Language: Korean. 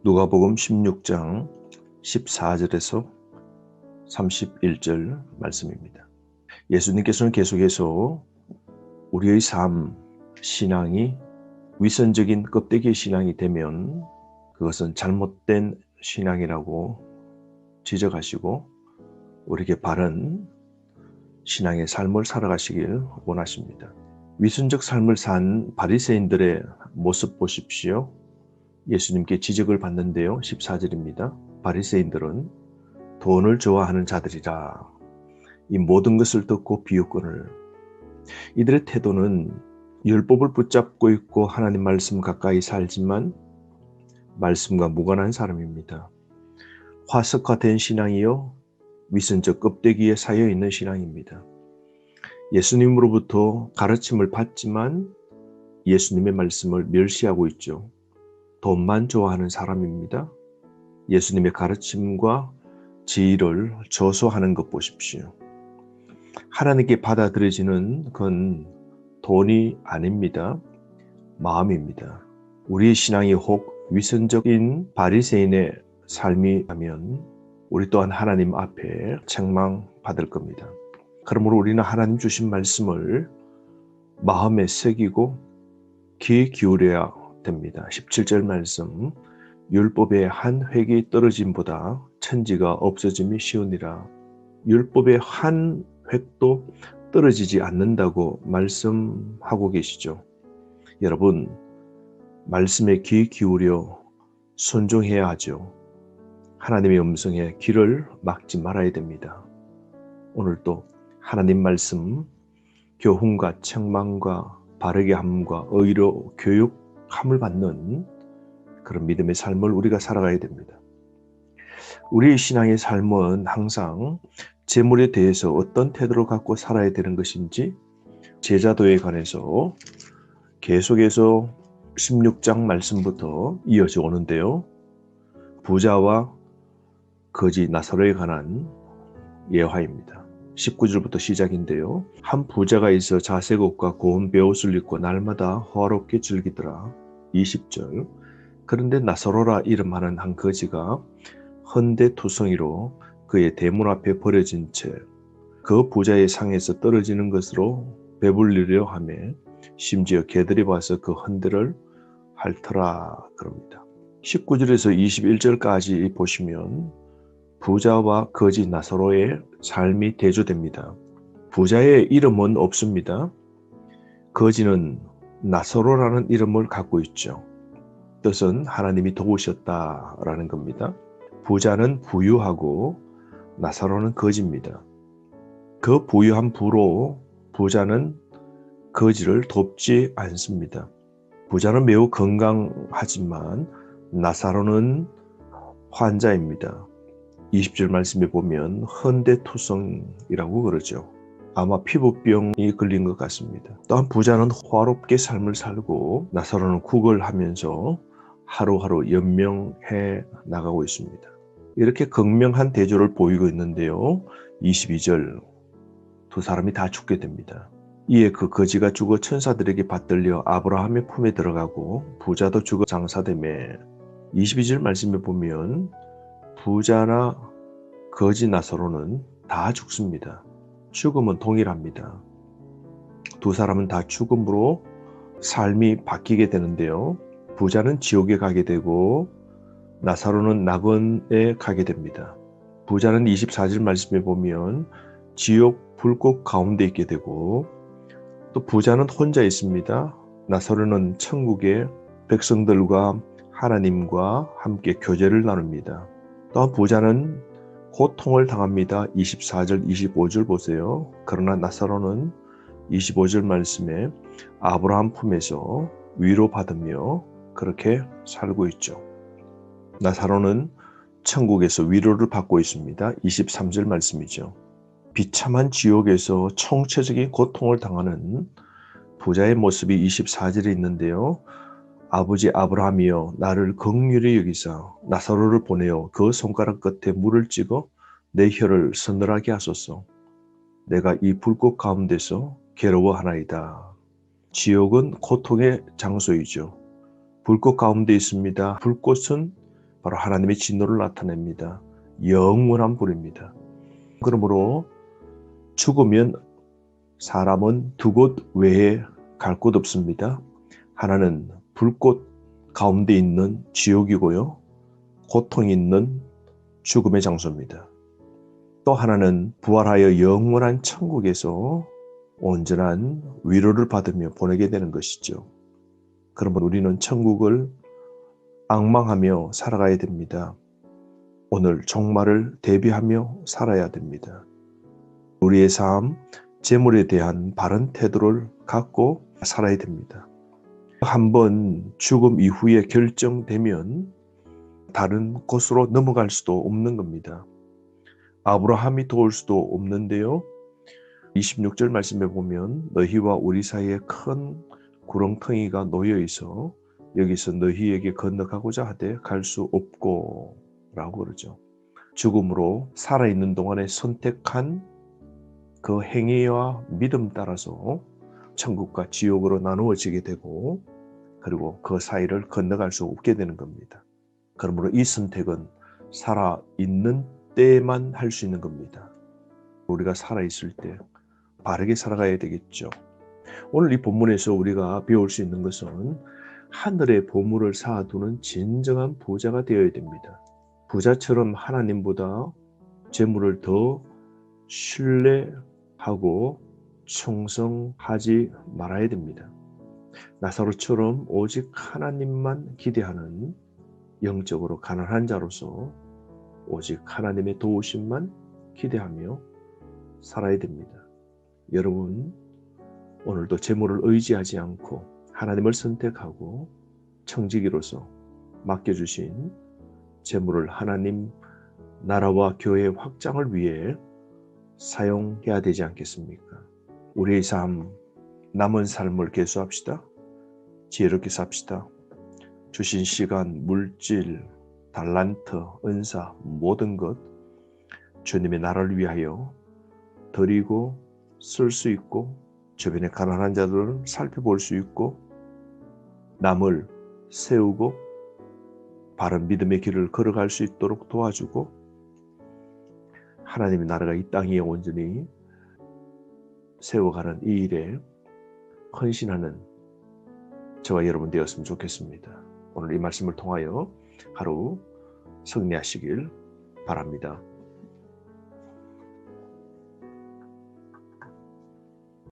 누가복음 16장 14절에서 31절 말씀입니다. 예수님께서는 계속해서 우리의 삶, 신앙이 위선적인 껍데기 신앙이 되면 그것은 잘못된 신앙이라고 지적하시고 우리에게 바른 신앙의 삶을 살아가시길 원하십니다. 위선적 삶을 산 바리새인들의 모습 보십시오. 예수님께 지적을 받는데요. 14절입니다. 바리새인들은 돈을 좋아하는 자들이라 이 모든 것을 듣고 비웃거늘. 이들의 태도는 율법을 붙잡고 있고 하나님 말씀 가까이 살지만 말씀과 무관한 사람입니다. 화석화된 신앙이요 위선적 껍데기에 쌓여있는 신앙입니다. 예수님으로부터 가르침을 받지만 예수님의 말씀을 멸시하고 있죠. 돈만 좋아하는 사람입니다. 예수님의 가르침과 지혜를 저소하는 것 보십시오. 하나님께 받아들여지는 건 돈이 아닙니다. 마음입니다. 우리의 신앙이 혹 위선적인 바리새인의 삶이라면 우리 또한 하나님 앞에 책망받을 겁니다. 그러므로 우리는 하나님 주신 말씀을 마음에 새기고 귀 기울여야 됩니다. 17절 말씀, 율법의 한 획이 떨어짐보다 천지가 없어짐이 쉬우니라. 율법의 한 획도 떨어지지 않는다고 말씀하고 계시죠. 여러분, 말씀에 귀 기울여 순종해야 하죠. 하나님의 음성에 귀를 막지 말아야 됩니다. 오늘도 하나님 말씀 교훈과 책망과 바르게 함과 의로 교육함을 받는 그런 믿음의 삶을 우리가 살아가야 됩니다. 우리의 신앙의 삶은 항상 재물에 대해서 어떤 태도를 갖고 살아야 되는 것인지 제자도에 관해서 계속해서 16장 말씀부터 이어져 오는데요. 부자와 거지 나사로에 관한 예화입니다. 19절부터 시작인데요. 한 부자가 있어 자색 옷과 고운 베옷을 입고 날마다 호화롭게 즐기더라. 20절. 그런데 나사로라 이름하는 한 거지가 헌데투성이로 그의 대문 앞에 버려진 채 그 부자의 상에서 떨어지는 것으로 배불리려 하며 심지어 개들이 와서 그 헌데를 핥더라 그럽니다. 19절에서 21절까지 보시면 부자와 거지 나사로의 삶이 대조됩니다. 부자의 이름은 없습니다. 거지는 나사로라는 이름을 갖고 있죠. 뜻은 하나님이 도우셨다라는 겁니다. 부자는 부유하고 나사로는 거지입니다. 그 부유한 부로 부자는 거지를 돕지 않습니다. 부자는 매우 건강하지만 나사로는 환자입니다. 20절 말씀에 보면 헌데투성이라고 그러죠. 아마 피부병이 걸린 것 같습니다. 또한 부자는 호화롭게 삶을 살고 나사로는 국을 하면서 하루하루 연명해 나가고 있습니다. 이렇게 극명한 대조를 보이고 있는데요. 22절 두 사람이 다 죽게 됩니다. 이에 그 거지가 죽어 천사들에게 받들려 아브라함의 품에 들어가고 부자도 죽어 장사되매 22절 말씀에 보면 부자나 거지 나사로는 다 죽습니다. 죽음은 동일합니다. 두 사람은 다 죽음으로 삶이 바뀌게 되는데요. 부자는 지옥에 가게 되고 나사로는 낙원에 가게 됩니다. 부자는 24절 말씀에 보면 지옥 불꽃 가운데 있게 되고 또 부자는 혼자 있습니다. 나사로는 천국의 백성들과 하나님과 함께 교제를 나눕니다. 또한 부자는 고통을 당합니다. 24절, 25절 보세요. 그러나 나사로는 25절 말씀에 아브라함 품에서 위로받으며 그렇게 살고 있죠. 나사로는 천국에서 위로를 받고 있습니다. 23절 말씀이죠. 비참한 지옥에서 총체적인 고통을 당하는 부자의 모습이 24절에 있는데요. 아버지 아브라함이여 나를 긍휼히 여기사 나사로를 보내어 그 손가락 끝에 물을 찍어 내 혀를 서늘하게 하소서. 내가 이 불꽃 가운데서 괴로워하나이다. 지옥은 고통의 장소이죠. 불꽃 가운데 있습니다. 불꽃은 바로 하나님의 진노를 나타냅니다. 영원한 불입니다. 그러므로 죽으면 사람은 두 곳 외에 갈 곳 없습니다. 하나는 불꽃 가운데 있는 지옥이고요. 고통이 있는 죽음의 장소입니다. 또 하나는 부활하여 영원한 천국에서 온전한 위로를 받으며 보내게 되는 것이죠. 그러면 우리는 천국을 앙망하며 살아가야 됩니다. 오늘 종말을 대비하며 살아야 됩니다. 우리의 삶, 재물에 대한 바른 태도를 갖고 살아야 됩니다. 한번 죽음 이후에 결정되면 다른 곳으로 넘어갈 수도 없는 겁니다. 아브라함이 도울 수도 없는데요. 26절 말씀에 보면 너희와 우리 사이에 큰 구렁텅이가 놓여 있어 여기서 너희에게 건너가고자 하되 갈 수 없고 라고 그러죠. 죽음으로 살아있는 동안에 선택한 그 행위와 믿음 따라서 천국과 지옥으로 나누어지게 되고 그리고 그 사이를 건너갈 수 없게 되는 겁니다. 그러므로 이 선택은 살아있는 때만 할 수 있는 겁니다. 우리가 살아있을 때 바르게 살아가야 되겠죠. 오늘 이 본문에서 우리가 배울 수 있는 것은 하늘의 보물을 쌓아두는 진정한 부자가 되어야 됩니다. 부자처럼 하나님보다 재물을 더 신뢰하고 충성하지 말아야 됩니다. 나사로처럼 오직 하나님만 기대하는 영적으로 가난한 자로서 오직 하나님의 도우심만 기대하며 살아야 됩니다. 여러분, 오늘도 재물을 의지하지 않고 하나님을 선택하고 청지기로서 맡겨주신 재물을 하나님 나라와 교회의 확장을 위해 사용해야 되지 않겠습니까? 우리의 삶, 남은 삶을 계수합시다. 지혜롭게 삽시다. 주신 시간, 물질, 달란트, 은사, 모든 것 주님의 나라를 위하여 드리고 쓸 수 있고 주변의 가난한 자들을 살펴볼 수 있고 남을 세우고 바른 믿음의 길을 걸어갈 수 있도록 도와주고 하나님의 나라가 이 땅에 온전히 세워가는 이 일에 헌신하는 저와 여러분 되었으면 좋겠습니다. 오늘 이 말씀을 통하여 하루 승리하시길 바랍니다.